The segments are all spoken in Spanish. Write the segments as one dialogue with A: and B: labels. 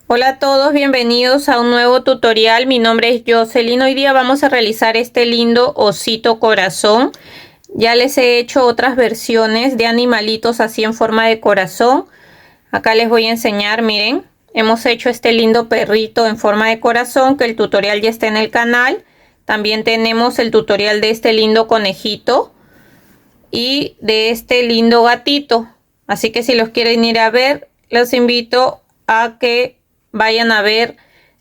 A: Hola a todos, bienvenidos a un nuevo tutorial. Mi nombre es Jocelyn. Hoy día vamos a realizar este lindo osito corazón. Ya les he hecho otras versiones de animalitos así en forma de corazón. Acá les voy a enseñar, miren. Hemos hecho este lindo perrito en forma de corazón, que el tutorial ya está en el canal. También tenemos el tutorial de este lindo conejito y de este lindo gatito. Así que si los quieren ir a ver, los invito a que vayan a ver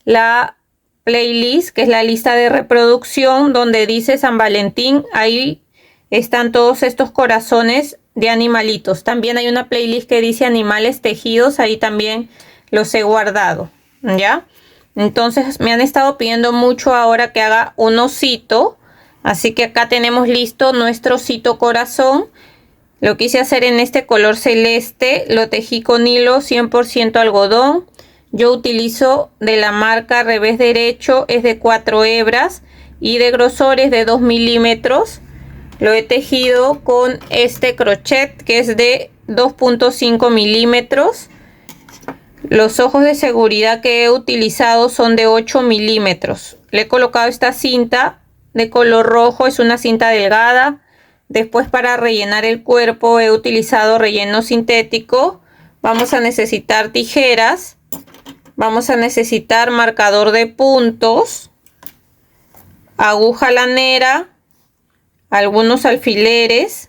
A: la playlist, que es la lista de reproducción donde dice San Valentín. Ahí están todos estos corazones de animalitos. También hay una playlist que dice animales tejidos, ahí también los he guardado, ¿ya? Entonces me han estado pidiendo mucho ahora que haga un osito, así que acá tenemos listo nuestro osito corazón. Lo quise hacer en este color celeste, lo tejí con hilo 100% algodón. Yo utilizo de la marca Revés Derecho, es de 4 hebras y de grosor es de 2 milímetros. Lo he tejido con este crochet que es de 2.5 milímetros. Los ojos de seguridad que he utilizado son de 8 milímetros. Le he colocado esta cinta de color rojo, es una cinta delgada. Después, para rellenar el cuerpo he utilizado relleno sintético. Vamos a necesitar tijeras. Vamos a necesitar marcador de puntos, aguja lanera, algunos alfileres,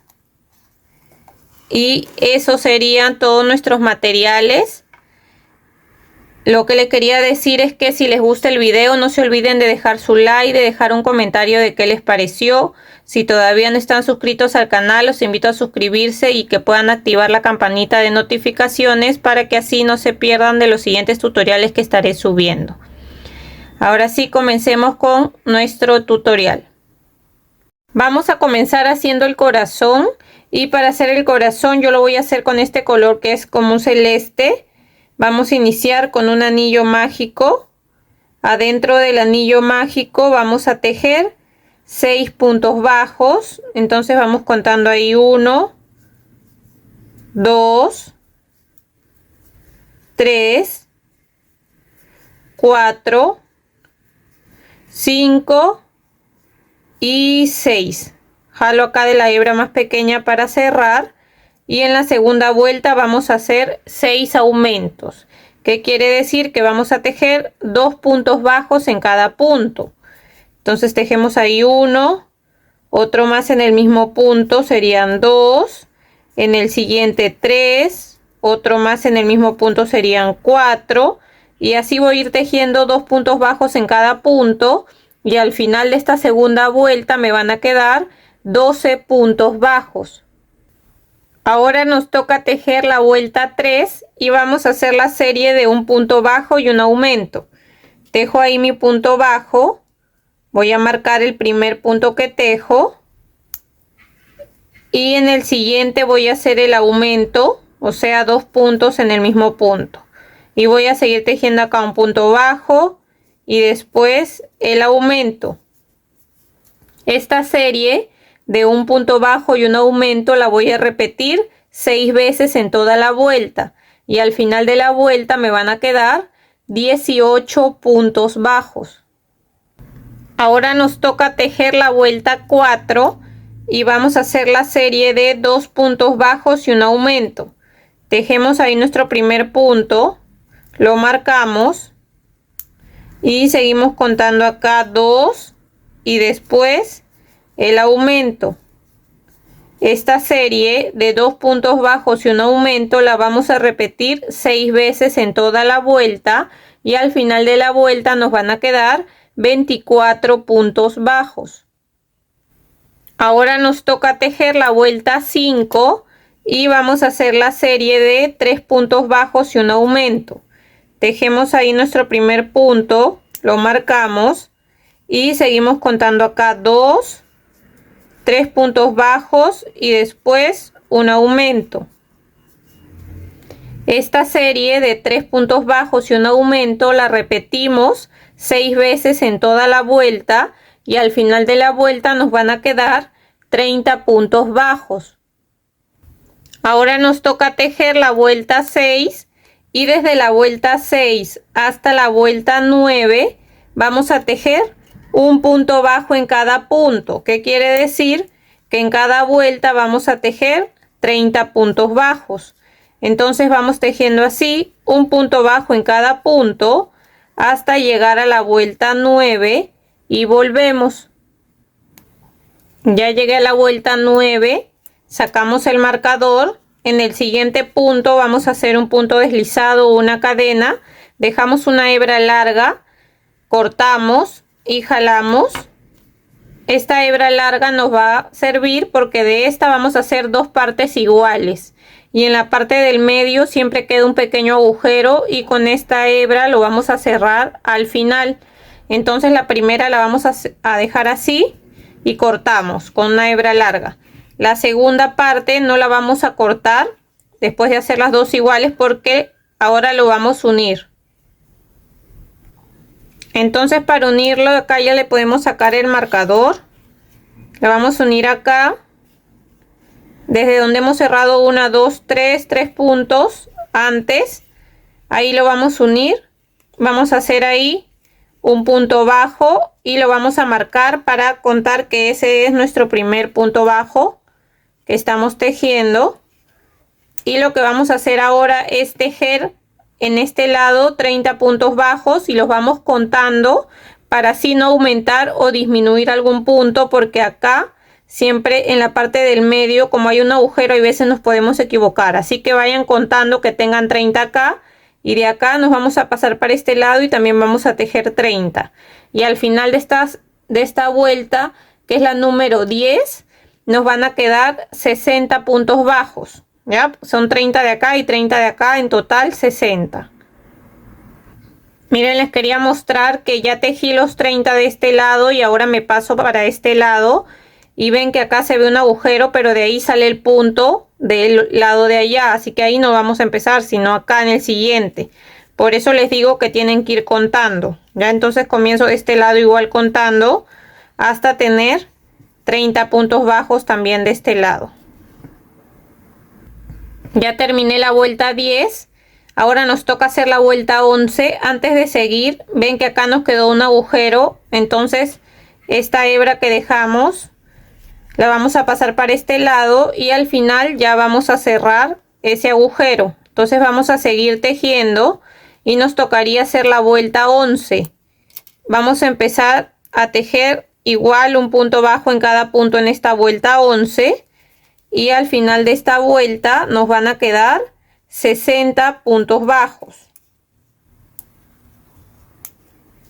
A: y esos serían todos nuestros materiales. Lo que les quería decir es que si les gusta el video, no se olviden de dejar su like, de dejar un comentario de qué les pareció. Si todavía no están suscritos al canal, los invito a suscribirse y que puedan activar la campanita de notificaciones para que así no se pierdan de los siguientes tutoriales que estaré subiendo. Ahora sí, comencemos con nuestro tutorial. Vamos a comenzar haciendo el corazón, y para hacer el corazón yo lo voy a hacer con este color que es como un celeste. Vamos a iniciar con un anillo mágico. Adentro del anillo mágico vamos a tejer 6 puntos bajos. Entonces vamos contando ahí 1, 2, 3, 4, 5 y 6. Jalo acá de la hebra más pequeña para cerrar. Y en la segunda vuelta vamos a hacer 6 aumentos. ¿Qué quiere decir? Que vamos a tejer 2 puntos bajos en cada punto. Entonces tejemos ahí 1, otro más en el mismo punto, serían 2, en el siguiente 3, otro más en el mismo punto, serían 4, y así voy a ir tejiendo 2 puntos bajos en cada punto, y al final de esta segunda vuelta me van a quedar 12 puntos bajos. Ahora nos toca tejer la vuelta 3 y vamos a hacer la serie de un punto bajo y un aumento. Tejo ahí mi punto bajo, voy a marcar el primer punto que tejo y en el siguiente voy a hacer el aumento, o sea, 2 puntos en el mismo punto, y voy a seguir tejiendo acá un punto bajo y después el aumento. Esta serie de un punto bajo y un aumento la voy a repetir 6 veces en toda la vuelta, y al final de la vuelta me van a quedar 18 puntos bajos. Ahora nos toca tejer la vuelta 4 y vamos a hacer la serie de 2 puntos bajos y un aumento. Tejemos ahí nuestro primer punto, lo marcamos y seguimos contando acá 2 y después el aumento. Esta serie de 2 puntos bajos y un aumento la vamos a repetir 6 veces en toda la vuelta, y al final de la vuelta nos van a quedar 24 puntos bajos. Ahora nos toca tejer la vuelta 5 y vamos a hacer la serie de 3 puntos bajos y un aumento. Tejemos ahí nuestro primer punto, lo marcamos y seguimos contando acá 2, 3 puntos bajos y después un aumento. Esta serie de 3 puntos bajos y un aumento la repetimos 6 veces en toda la vuelta, y al final de la vuelta nos van a quedar 30 puntos bajos. Ahora nos toca tejer la vuelta 6 y desde la vuelta 6 hasta la vuelta 9 vamos a tejer un punto bajo en cada punto. ¿Qué quiere decir? Que en cada vuelta vamos a tejer 30 puntos bajos. Entonces vamos tejiendo así un punto bajo en cada punto hasta llegar a la vuelta 9 y volvemos. Ya llegué a la vuelta 9, sacamos el marcador. En el siguiente punto vamos a hacer un punto deslizado o una cadena, dejamos una hebra larga, cortamos y jalamos. Esta hebra larga nos va a servir porque de esta vamos a hacer dos partes iguales y en la parte del medio siempre queda un pequeño agujero y con esta hebra lo vamos a cerrar al final. Entonces la primera la vamos a dejar así y cortamos con una hebra larga. La segunda parte no la vamos a cortar después de hacer las dos iguales porque ahora lo vamos a unir. Entonces para unirlo acá ya le podemos sacar el marcador. Le vamos a unir acá. Desde donde hemos cerrado 1, 2, 3 puntos antes. Ahí lo vamos a unir. Vamos a hacer ahí un punto bajo y lo vamos a marcar para contar que ese es nuestro primer punto bajo que estamos tejiendo. Y lo que vamos a hacer ahora es tejer en este lado 30 puntos bajos y los vamos contando para así no aumentar o disminuir algún punto, porque acá siempre en la parte del medio, como hay un agujero, hay veces nos podemos equivocar. Así que vayan contando que tengan 30 acá y de acá nos vamos a pasar para este lado y también vamos a tejer 30. Y al final de esta vuelta, que es la número 10, nos van a quedar 60 puntos bajos. ¿Ya? Son 30 de acá y 30 de acá, en total 60. Miren, les quería mostrar que ya tejí los 30 de este lado y ahora me paso para este lado. Y ven que acá se ve un agujero, pero de ahí sale el punto del lado de allá. Así que ahí no vamos a empezar, sino acá en el siguiente. Por eso les digo que tienen que ir contando. Ya entonces comienzo de este lado igual contando hasta tener 30 puntos bajos también de este lado. Ya terminé la vuelta 10. Ahora nos toca hacer la vuelta 11. Antes de seguir, ven que acá nos quedó un agujero. Entonces, esta hebra que dejamos, la vamos a pasar para este lado. Y al final ya vamos a cerrar ese agujero. Entonces vamos a seguir tejiendo. Y nos tocaría hacer la vuelta 11. Vamos a empezar a tejer igual un punto bajo en cada punto en esta vuelta 11. Y al final de esta vuelta nos van a quedar 60 puntos bajos.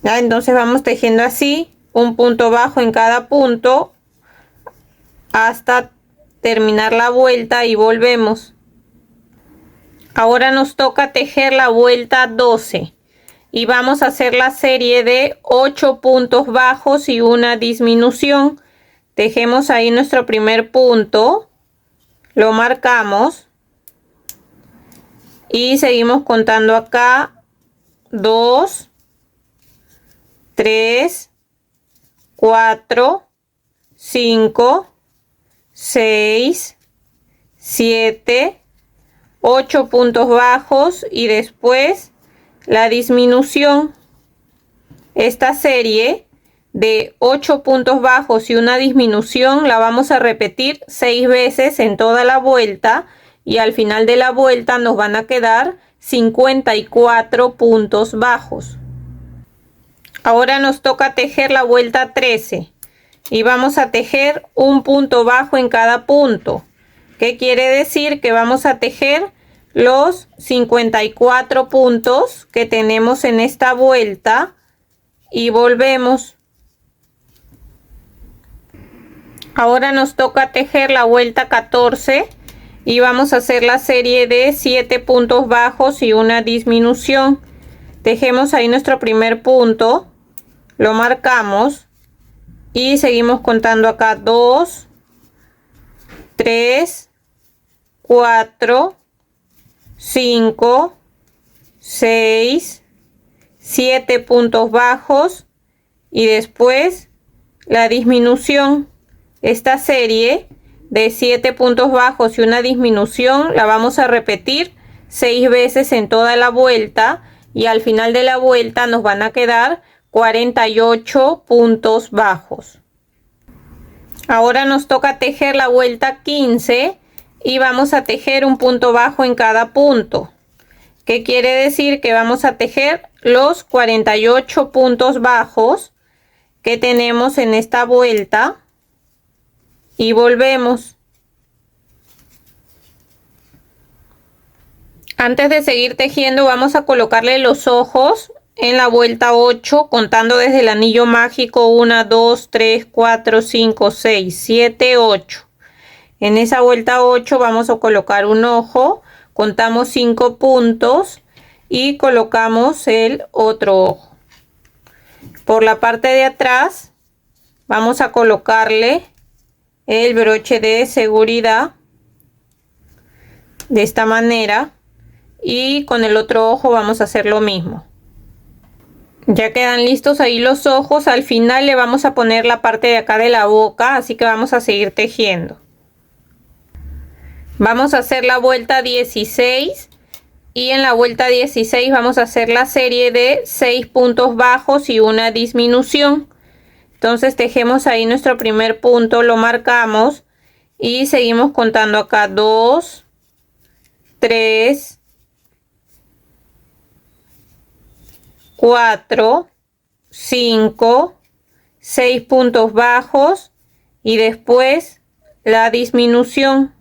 A: ¿Ya? Entonces vamos tejiendo así un punto bajo en cada punto hasta terminar la vuelta y volvemos. Ahora nos toca tejer la vuelta 12 y vamos a hacer la serie de 8 puntos bajos y una disminución. Tejemos ahí nuestro primer punto. Lo marcamos y seguimos contando acá 2, 3, 4, 5, 6, 7, 8 puntos bajos y después la disminución. Esta serie de 8 puntos bajos y una disminución la vamos a repetir 6 veces en toda la vuelta y al final de la vuelta nos van a quedar 54 puntos bajos. Ahora nos toca tejer la vuelta 13 y vamos a tejer un punto bajo en cada punto. ¿Qué quiere decir? Que vamos a tejer los 54 puntos que tenemos en esta vuelta y volvemos. Ahora nos toca tejer la vuelta 14 y vamos a hacer la serie de 7 puntos bajos y una disminución. Tejemos ahí nuestro primer punto, lo marcamos y seguimos contando acá 2, 3, 4, 5, 6, 7 puntos bajos y después la disminución. Esta serie de 7 puntos bajos y una disminución la vamos a repetir 6 veces en toda la vuelta y al final de la vuelta nos van a quedar 48 puntos bajos. Ahora nos toca tejer la vuelta 15 y vamos a tejer un punto bajo en cada punto. ¿Qué quiere decir? Que vamos a tejer los 48 puntos bajos que tenemos en esta vuelta y volvemos. Antes de seguir tejiendo vamos a colocarle los ojos en la vuelta 8 contando desde el anillo mágico 1, 2, 3, 4, 5, 6, 7, 8. En esa vuelta 8 vamos a colocar un ojo, contamos 5 puntos y colocamos el otro ojo. Por la parte de atrás vamos a colocarle el broche de seguridad de esta manera y con el otro ojo vamos a hacer lo mismo. Ya quedan listos ahí los ojos. Al final le vamos a poner la parte de acá de la boca, así que vamos a seguir tejiendo. Vamos a hacer la vuelta 16 y en la vuelta 16 vamos a hacer la serie de 6 puntos bajos y una disminución. Entonces tejemos ahí nuestro primer punto, lo marcamos y seguimos contando acá 2, 3, 4, 5, 6 puntos bajos y después la disminución.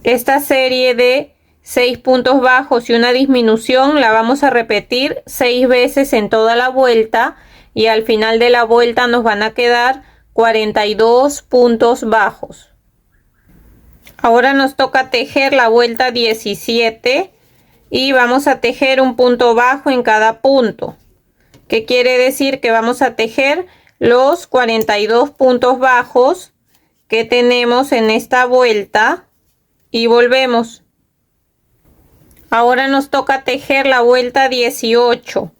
A: Esta serie de 6 puntos bajos y una disminución la vamos a repetir 6 veces en toda la vuelta y al final de la vuelta nos van a quedar 42 puntos bajos. Ahora nos toca tejer la vuelta 17 y vamos a tejer un punto bajo en cada punto. ¿Qué quiere decir? Que vamos a tejer los 42 puntos bajos que tenemos en esta vuelta y volvemos. Ahora nos toca tejer la vuelta 18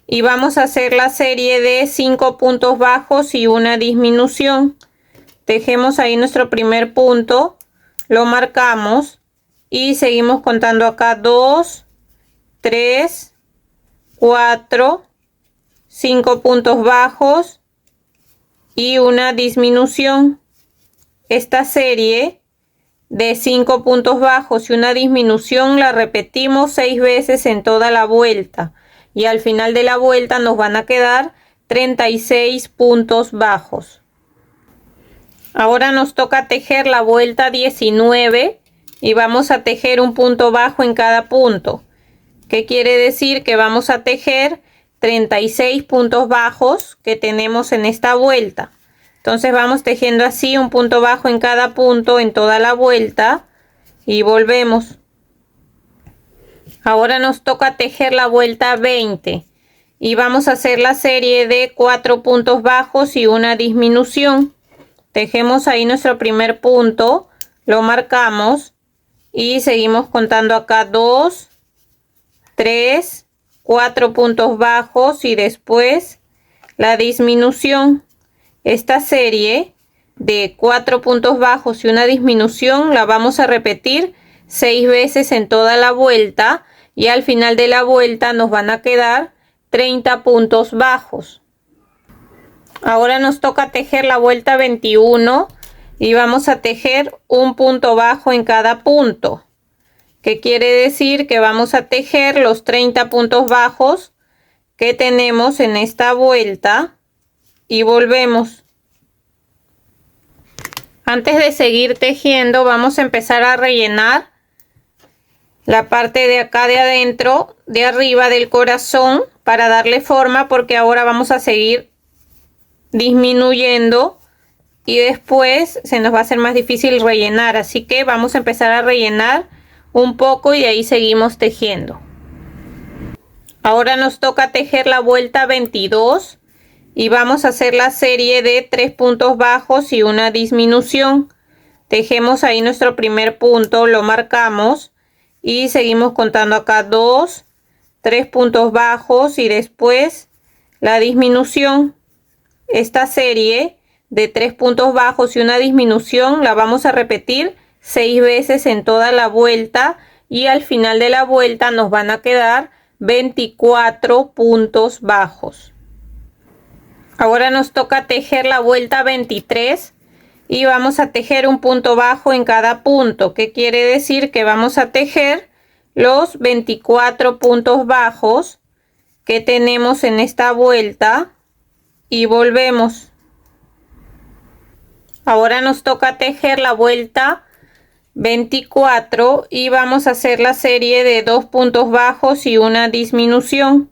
A: y vamos a hacer la serie de 5 puntos bajos y una disminución. Tejemos ahí nuestro primer punto, lo marcamos y seguimos contando acá 2, 3, 4, 5 puntos bajos y una disminución. Esta serie de 5 puntos bajos y una disminución la repetimos 6 veces en toda la vuelta y al final de la vuelta nos van a quedar 36 puntos bajos. Ahora nos toca tejer la vuelta 19 y vamos a tejer un punto bajo en cada punto. ¿Qué quiere decir? Que vamos a tejer 36 puntos bajos que tenemos en esta vuelta. Entonces vamos tejiendo así un punto bajo en cada punto en toda la vuelta y volvemos. Ahora nos toca tejer la vuelta 20 y vamos a hacer la serie de 4 puntos bajos y una disminución. Tejemos ahí nuestro primer punto, lo marcamos y seguimos contando acá 2, 3, 4 puntos bajos y después la disminución. Esta serie de 4 puntos bajos y una disminución la vamos a repetir 6 veces en toda la vuelta y al final de la vuelta nos van a quedar 30 puntos bajos. Ahora nos toca tejer la vuelta 21 y vamos a tejer un punto bajo en cada punto. ¿Qué quiere decir? Que vamos a tejer los 30 puntos bajos que tenemos en esta vuelta y volvemos. Antes de seguir tejiendo vamos a empezar a rellenar la parte de acá de adentro, de arriba del corazón, para darle forma, porque ahora vamos a seguir disminuyendo y después se nos va a hacer más difícil rellenar, así que vamos a empezar a rellenar un poco y de ahí seguimos tejiendo. Ahora nos toca tejer la vuelta 22 y vamos a hacer la serie de 3 puntos bajos y una disminución. Tejemos ahí nuestro primer punto, lo marcamos y seguimos contando acá 2, 3 puntos bajos y después la disminución. Esta serie de 3 puntos bajos y una disminución la vamos a repetir 6 veces en toda la vuelta y al final de la vuelta nos van a quedar 24 puntos bajos. Ahora nos toca tejer la vuelta 23 y vamos a tejer un punto bajo en cada punto. ¿Qué quiere decir? Que vamos a tejer los 24 puntos bajos que tenemos en esta vuelta y volvemos. Ahora nos toca tejer la vuelta 24 y vamos a hacer la serie de 2 puntos bajos y una disminución.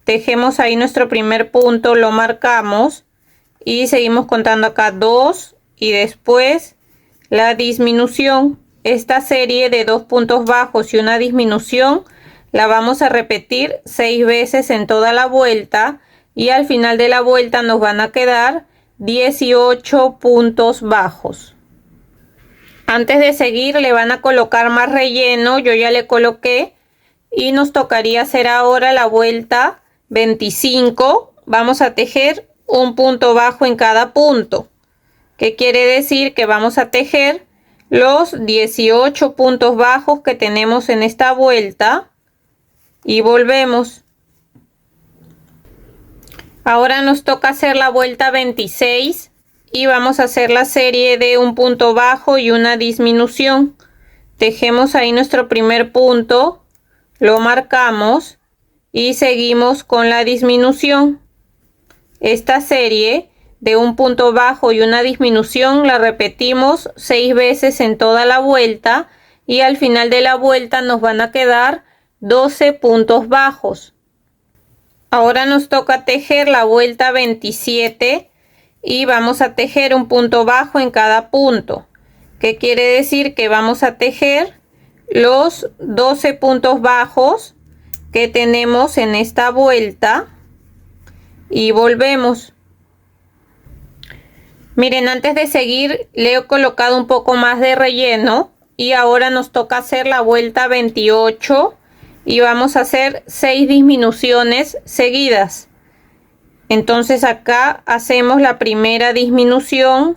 A: Tejemos ahí nuestro primer punto, lo marcamos y seguimos contando acá 2 y después la disminución. Esta serie de 2 puntos bajos y una disminución la vamos a repetir 6 veces en toda la vuelta y al final de la vuelta nos van a quedar 18 puntos bajos. Antes de seguir le van a colocar más relleno, yo ya le coloqué y nos tocaría hacer ahora la vuelta 25. Vamos a tejer un punto bajo en cada punto. ¿Qué quiere decir? Que vamos a tejer los 18 puntos bajos que tenemos en esta vuelta y volvemos. Ahora nos toca hacer la vuelta 26 y vamos a hacer la serie de un punto bajo y una disminución. Tejemos ahí nuestro primer punto, lo marcamos y seguimos con la disminución. Esta serie de un punto bajo y una disminución la repetimos 6 veces en toda la vuelta y al final de la vuelta nos van a quedar 12 puntos bajos. Ahora nos toca tejer la vuelta 27 y vamos a tejer un punto bajo en cada punto. ¿Qué quiere decir? Que vamos a tejer los 12 puntos bajos que tenemos en esta vuelta y volvemos. Miren, antes de seguir le he colocado un poco más de relleno y ahora nos toca hacer la vuelta 28 y vamos a hacer 6 disminuciones seguidas. Entonces acá hacemos la primera disminución,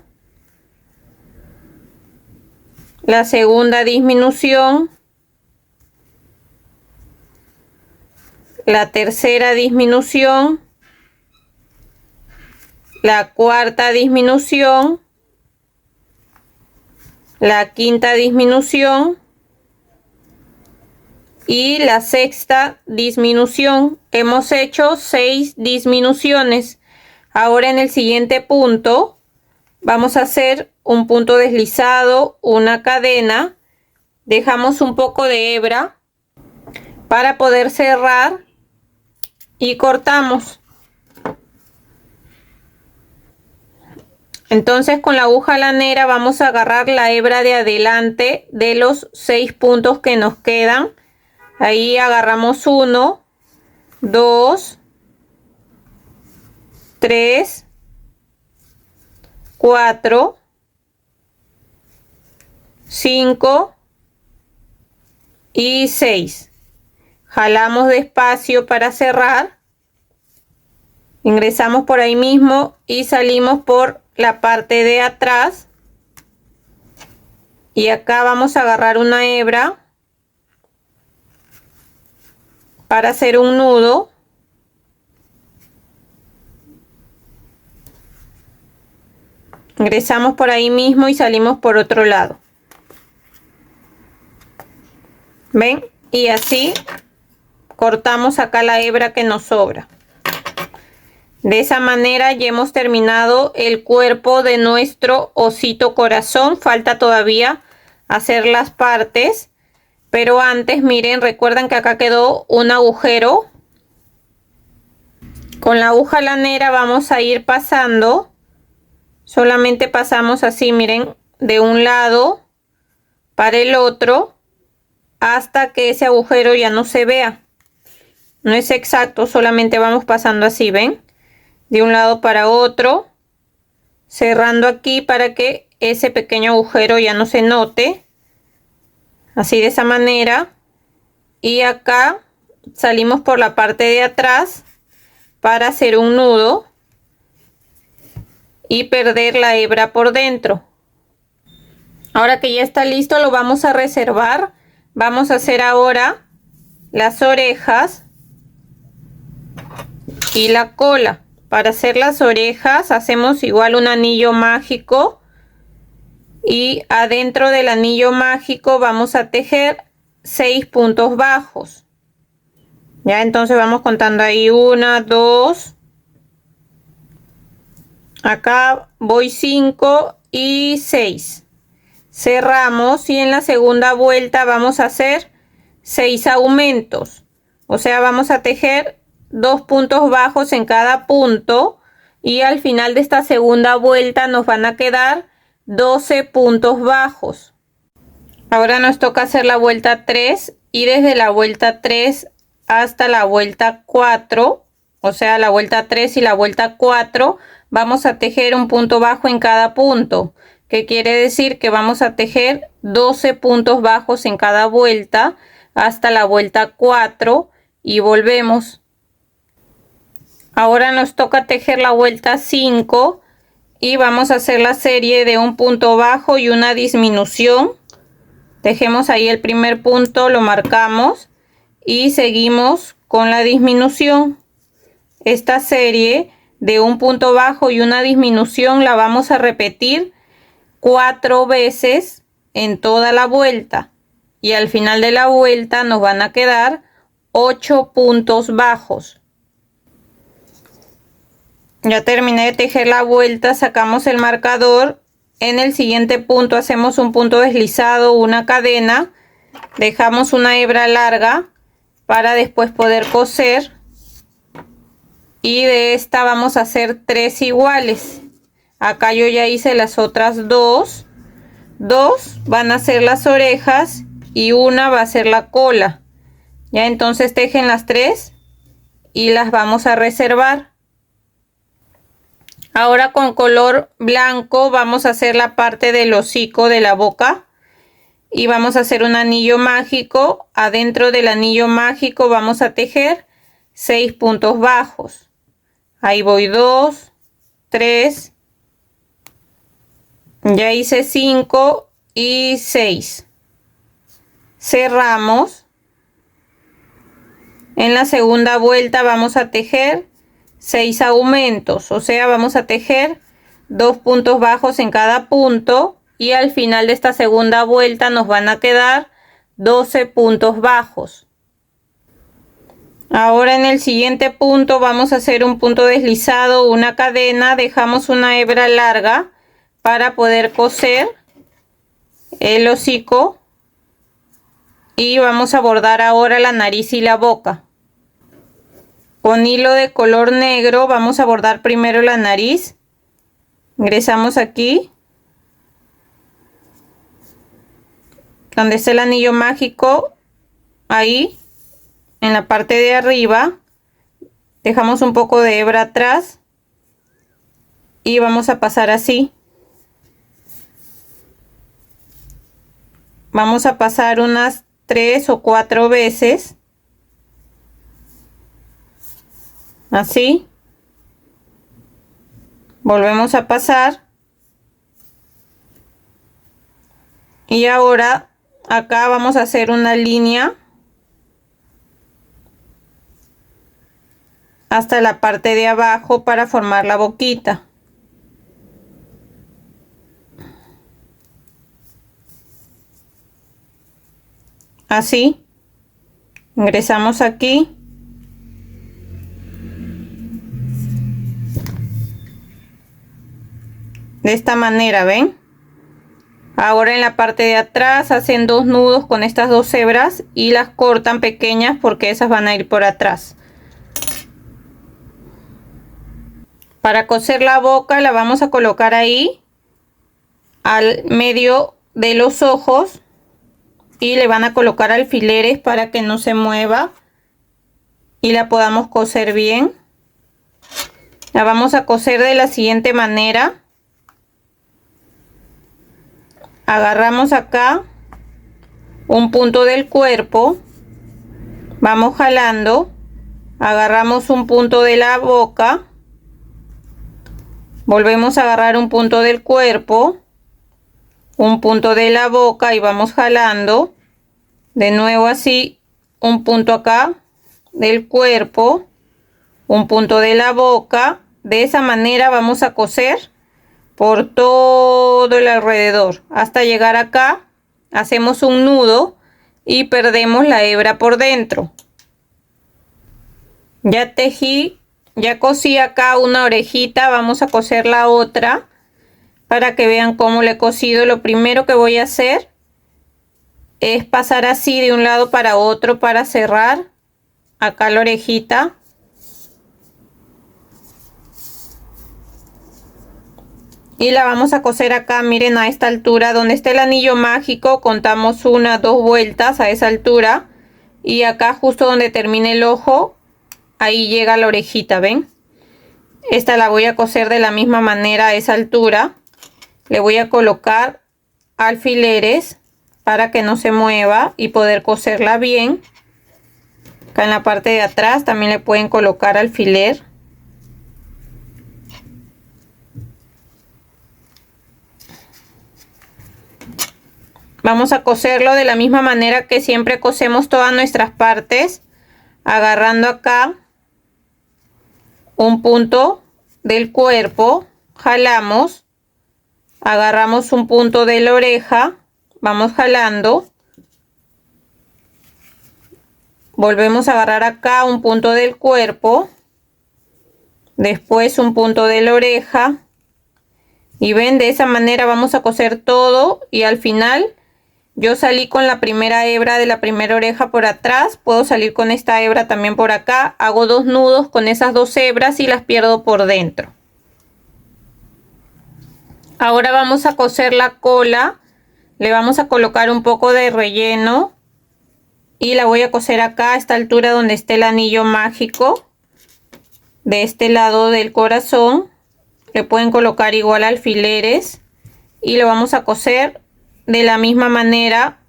A: la segunda disminución, la tercera disminución, la cuarta disminución, la quinta disminución y la sexta disminución. Hemos hecho 6 disminuciones. Ahora en el siguiente punto vamos a hacer un punto deslizado, una cadena, dejamos un poco de hebra para poder cerrar y cortamos. Entonces con la aguja lanera vamos a agarrar la hebra de adelante de los 6 puntos que nos quedan. Ahí agarramos 1, 2, 3, 4, 5 y 6. Jalamos despacio para cerrar. Ingresamos por ahí mismo y salimos por la parte de atrás. Y acá vamos a agarrar una hebra para hacer un nudo. Ingresamos por ahí mismo y salimos por otro lado. ¿Ven? Y así cortamos acá la hebra que nos sobra. De esa manera ya hemos terminado el cuerpo de nuestro osito corazón. Falta todavía hacer las partes. Pero antes, miren, recuerdan que acá quedó un agujero. Con la aguja lanera vamos a ir pasando. Solamente pasamos así, miren, de un lado para el otro hasta que ese agujero ya no se vea. No es exacto, solamente vamos pasando así, ¿ven? De un lado para otro, cerrando aquí para que ese pequeño agujero ya no se note. Así de esa manera. Y acá salimos por la parte de atrás para hacer un nudo y perder la hebra por dentro. Ahora que ya está listo, lo vamos a reservar. Vamos a hacer ahora las orejas y la cola. Para hacer las orejas hacemos igual un anillo mágico y adentro del anillo mágico vamos a tejer 6 puntos bajos. Ya, entonces vamos contando ahí 1, 2. Acá voy 5 y 6. Cerramos y en la segunda vuelta vamos a hacer 6 aumentos. O sea, vamos a tejer 2 puntos bajos en cada punto y al final de esta segunda vuelta nos van a quedar 12 puntos bajos. Ahora nos toca hacer la vuelta 3 y desde la vuelta 3 hasta la vuelta 4, o sea, la vuelta 3 y la vuelta 4, vamos a tejer un punto bajo en cada punto, que quiere decir que vamos a tejer 12 puntos bajos en cada vuelta hasta la vuelta 4 y volvemos. Ahora nos toca tejer la vuelta 5 y vamos a hacer la serie de un punto bajo y una disminución. Tejemos ahí el primer punto, lo marcamos y seguimos con la disminución. Esta serie de un punto bajo y una disminución la vamos a repetir 4 veces en toda la vuelta y al final de la vuelta nos van a quedar 8 puntos bajos. Ya terminé de tejer la vuelta, sacamos el marcador. En el siguiente punto hacemos un punto deslizado, una cadena, dejamos una hebra larga para después poder coser y de esta vamos a hacer 3 iguales. Acá yo ya hice las otras dos van a ser las orejas y una va a ser la cola. Ya, entonces tejen las 3 y las vamos a reservar. Ahora con color blanco vamos a hacer la parte del hocico de la boca y vamos a hacer un anillo mágico. Adentro del anillo mágico vamos a tejer 6 puntos bajos. Ahí voy 2, 3, ya hice 5 y 6. Cerramos. En la segunda vuelta vamos a tejer 6 aumentos, o sea, vamos a tejer 2 puntos bajos en cada punto y al final de esta segunda vuelta nos van a quedar 12 puntos bajos. Ahora en el siguiente punto vamos a hacer un punto deslizado, una cadena, dejamos una hebra larga para poder coser el hocico y vamos a bordar ahora la nariz y la boca. Con hilo de color negro vamos a bordar primero la nariz. Ingresamos aquí donde está el anillo mágico, ahí en la parte de arriba dejamos un poco de hebra atrás y vamos a pasar así. Vamos a pasar unas 3 o 4 veces. Así. Volvemos a pasar. Y ahora acá vamos a hacer una línea hasta la parte de abajo para formar la boquita. Así. Ingresamos aquí. De esta manera, ¿ven? Ahora en la parte de atrás hacen 2 nudos con estas 2 hebras y las cortan pequeñas porque esas van a ir por atrás. Para coser la boca la vamos a colocar ahí al medio de los ojos y le van a colocar alfileres para que no se mueva y la podamos coser bien. La vamos a coser de la siguiente manera. Agarramos acá un punto del cuerpo, vamos jalando, agarramos un punto de la boca, volvemos a agarrar un punto del cuerpo, un punto de la boca y vamos jalando. De nuevo así, un punto acá del cuerpo, un punto de la boca. De esa manera vamos a coser por todo el alrededor hasta llegar acá. Hacemos un nudo y perdemos la hebra por dentro. Ya tejí, ya cosí acá una orejita. Vamos a coser la otra para que vean cómo le he cosido. Lo primero que voy a hacer es pasar así de un lado para otro para cerrar acá la orejita. Y la vamos a coser acá, miren, a esta altura donde está el anillo mágico. Contamos 1, 2 vueltas a esa altura, y acá justo donde termine el ojo, ahí llega la orejita, ¿ven? Esta la voy a coser de la misma manera a esa altura. Le voy a colocar alfileres para que no se mueva y poder coserla bien. Acá en la parte de atrás también le pueden colocar alfiler. Vamos a coserlo de la misma manera que siempre cosemos todas nuestras partes, agarrando acá un punto del cuerpo, jalamos, agarramos un punto de la oreja, vamos jalando, volvemos a agarrar acá un punto del cuerpo, después un punto de la oreja, y ven, de esa manera vamos a coser todo. Y al final yo salí con la primera hebra de la primera oreja por atrás, puedo salir con esta hebra también por acá, hago 2 nudos con esas 2 hebras y las pierdo por dentro. Ahora vamos a coser la cola, le vamos a colocar un poco de relleno y la voy a coser acá a esta altura donde esté el anillo mágico, de este lado del corazón. Le pueden colocar igual alfileres y lo vamos a coser de la misma manera,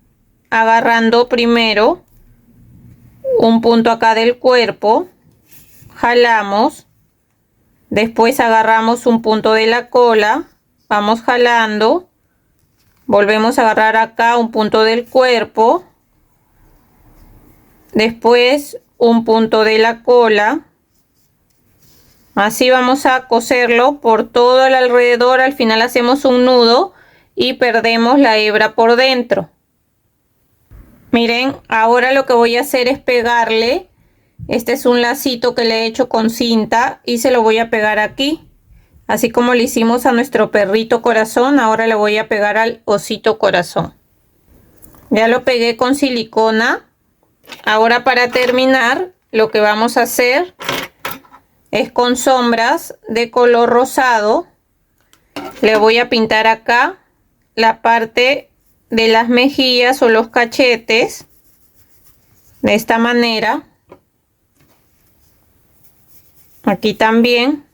A: agarrando primero un punto acá del cuerpo, jalamos, después agarramos un punto de la cola, vamos jalando, volvemos a agarrar acá un punto del cuerpo, después un punto de la cola. Así vamos a coserlo por todo el alrededor. Al final hacemos un nudo y perdemos la hebra por dentro. Miren, ahora lo que voy a hacer es pegarle. Este es un lacito que le he hecho con cinta y se lo voy a pegar aquí. Así como le hicimos a nuestro perrito corazón, ahora le voy a pegar al osito corazón. Ya lo pegué con silicona. Ahora, para terminar, lo que vamos a hacer es con sombras de color rosado. Le voy a pintar acá la parte de las mejillas o los cachetes de esta manera. Aquí también.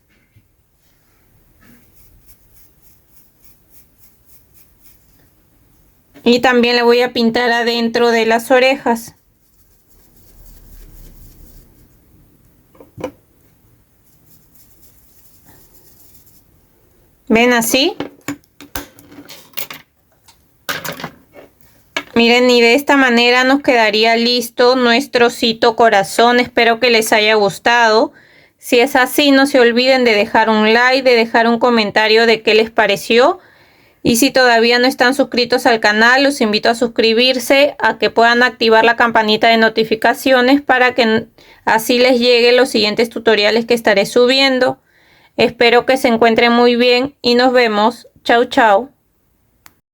A: Y también le voy a pintar adentro de las orejas. ¿Ven así? Miren, y de esta manera nos quedaría listo nuestro osito corazón. Espero que les haya gustado. Si es así, no se olviden de dejar un like, de dejar un comentario de qué les pareció. Y si todavía no están suscritos al canal, los invito a suscribirse, a que puedan activar la campanita de notificaciones para que así les lleguen los siguientes tutoriales que estaré subiendo. Espero que se encuentren muy bien y nos vemos. Chau, chau.